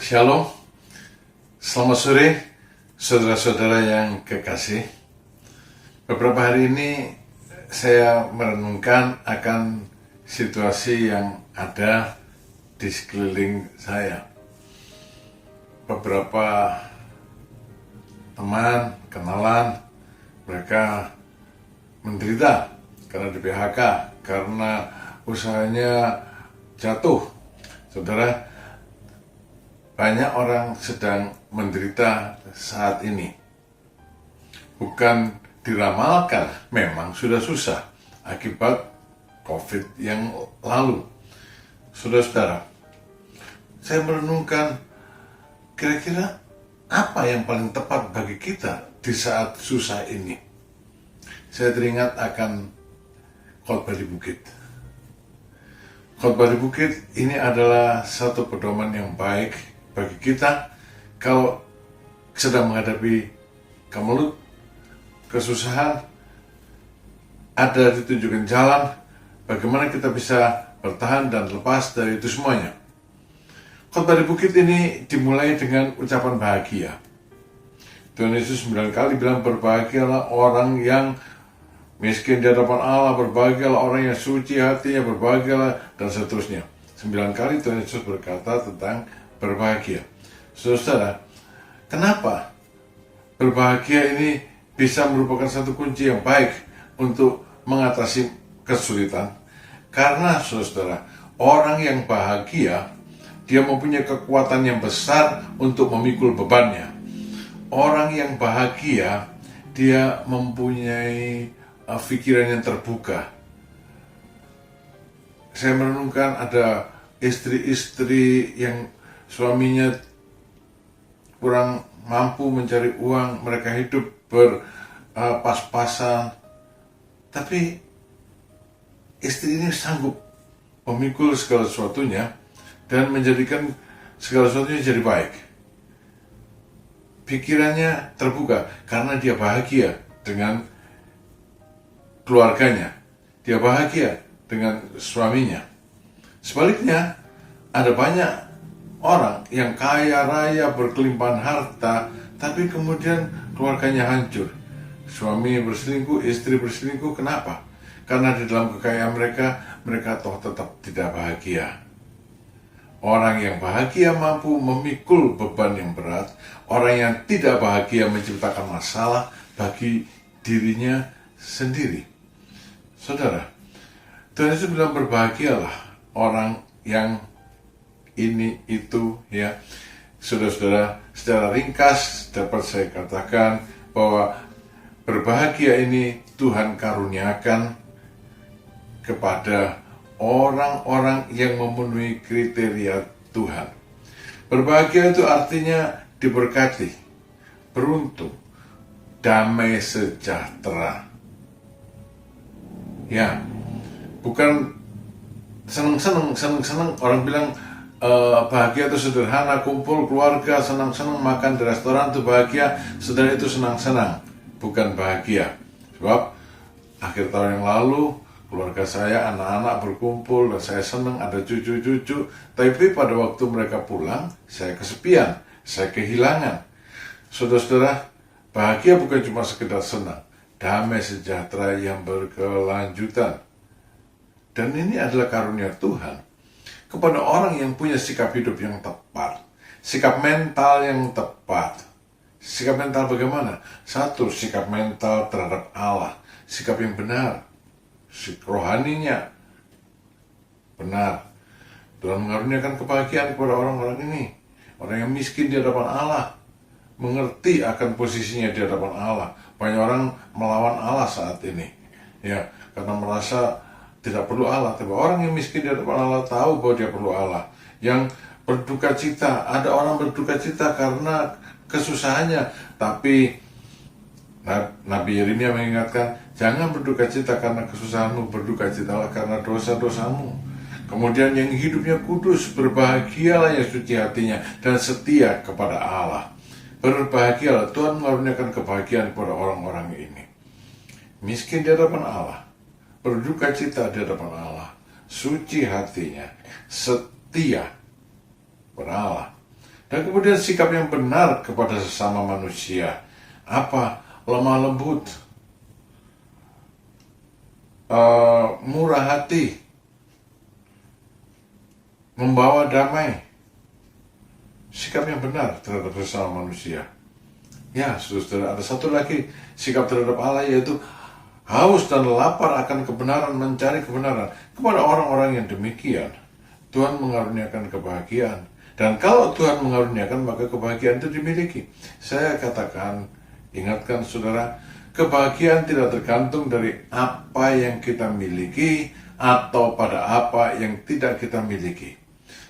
Shalom, selamat sore saudara-saudara yang kekasih. Beberapa hari ini saya merenungkan akan situasi yang ada di sekeliling saya. Beberapa teman, kenalan, mereka menderita karena di PHK, karena usahanya jatuh. Saudara, banyak orang sedang menderita saat ini. Bukan diramalkan, memang sudah susah akibat COVID yang lalu. Saudara-saudara, saya merenungkan kira-kira apa yang paling tepat bagi kita di saat susah ini. Saya teringat akan khotbah di bukit. Khotbah di bukit ini adalah satu pedoman yang baik bagi kita kalau sedang menghadapi kemelut, kesusahan, ada ditunjukkan jalan bagaimana kita bisa bertahan dan lepas dari itu semuanya. Khotbah di bukit ini dimulai dengan ucapan bahagia. Tuhan Yesus 9 kali bilang, berbahagialah orang yang miskin di hadapan Allah, berbahagialah orang yang suci hatinya, berbahagialah, dan seterusnya. 9 kali Tuhan Yesus berkata tentang berbahagia. Saudara, kenapa berbahagia ini bisa merupakan satu kunci yang baik untuk mengatasi kesulitan? Karena saudara, orang yang bahagia, dia mempunyai kekuatan yang besar untuk memikul bebannya. Orang yang bahagia, dia mempunyai pikiran yang terbuka. Saya merenungkan ada istri-istri yang suaminya kurang mampu mencari uang, mereka hidup berpas-pasan, tapi istri ini sanggup memikul segala sesuatunya dan menjadikan segala sesuatunya jadi baik. Pikirannya terbuka karena dia bahagia dengan keluarganya, dia bahagia dengan suaminya. Sebaliknya, ada banyak orang yang kaya raya, berkelimpahan harta, tapi kemudian keluarganya hancur. Suami berselingkuh, istri berselingkuh, kenapa? Karena di dalam kekayaan mereka toh tetap tidak bahagia. Orang yang bahagia mampu memikul beban yang berat. Orang yang tidak bahagia menciptakan masalah bagi dirinya sendiri. Saudara, Tuhan Yesus bilang berbahagialah orang yang ini itu ya. Saudara-saudara, secara ringkas dapat saya katakan bahwa berbahagia ini Tuhan karuniakan kepada orang-orang yang memenuhi kriteria Tuhan. Berbahagia itu artinya diberkati, beruntung, damai sejahtera. Ya, bukan seneng-seneng. Orang bilang bahagia itu sederhana, kumpul keluarga, senang-senang makan di restoran itu bahagia. Saudara, itu senang-senang, bukan bahagia. Sebab akhir tahun yang lalu keluarga saya, anak-anak berkumpul dan saya senang, ada cucu-cucu. Tapi pada waktu mereka pulang, saya kesepian, saya kehilangan. Saudara-saudara, bahagia bukan cuma sekedar senang, damai sejahtera yang berkelanjutan. Dan ini adalah karunia Tuhan kepada orang yang punya sikap hidup yang tepat, sikap mental yang tepat. Sikap mental bagaimana? Satu, sikap mental terhadap Allah, sikap yang benar, sikap rohaninya benar. Tuhan mengaruniakan kebahagiaan kepada orang-orang ini, orang yang miskin di hadapan Allah, mengerti akan posisinya di hadapan Allah. Banyak orang melawan Allah saat ini, ya, karena merasa tidak perlu Allah. Tapi orang yang miskin di hadapan Allah tahu bahwa dia perlu Allah. Yang berduka cita, ada orang berduka cita karena kesusahannya, tapi Nabi Yeremia mengingatkan, jangan berduka cita karena kesusahanmu, berduka citalah karena dosa-dosamu. Kemudian yang hidupnya kudus, berbahagialah yang suci hatinya dan setia kepada Allah. Berbahagialah, Tuhan mengaruniakan kebahagiaan kepada orang-orang ini. Miskin di hadapan Allah, berduka cita di hadapan Allah, suci hatinya, setia kepada Allah. Dan kemudian sikap yang benar kepada sesama manusia. Apa? Lemah lembut, murah hati, membawa damai. Sikap yang benar terhadap sesama manusia. Ya, saudara, ada satu lagi sikap terhadap Allah, yaitu haus dan lapar akan kebenaran, mencari kebenaran. Kepada orang-orang yang demikian, Tuhan mengaruniakan kebahagiaan. Dan kalau Tuhan mengaruniakan, maka kebahagiaan itu dimiliki. Saya katakan, ingatkan saudara, kebahagiaan tidak tergantung dari apa yang kita miliki atau pada apa yang tidak kita miliki.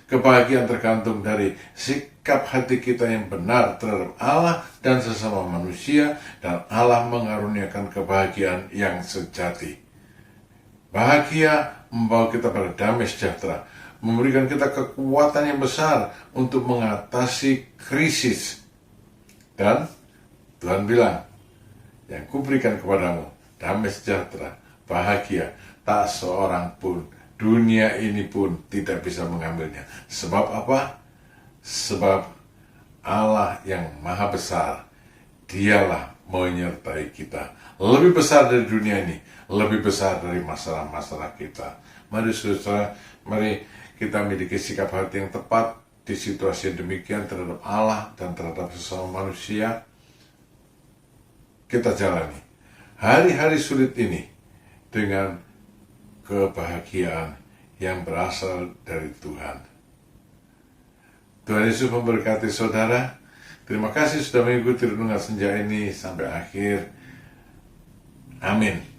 Kebahagiaan tergantung dari sikap hati kita yang benar terhadap Allah dan sesama manusia, dan Allah mengaruniakan kebahagiaan yang sejati. Bahagia membawa kita pada damai sejahtera, memberikan kita kekuatan yang besar untuk mengatasi krisis. Dan Tuhan bilang, yang kuberikan kepadamu damai sejahtera, bahagia, tak seorang pun, dunia ini pun tidak bisa mengambilnya. Sebab apa? Sebab Allah yang maha besar, dialah menyertai kita. Lebih besar dari dunia ini, lebih besar dari masalah-masalah kita. Mari saudara, mari kita miliki sikap hati yang tepat di situasi yang demikian terhadap Allah dan terhadap sesama manusia. Kita jalani hari-hari sulit ini dengan kebahagiaan yang berasal dari Tuhan. Tuhan Yesus memberkati saudara. Terima kasih sudah mengikuti renungan senja ini sampai akhir. Amin.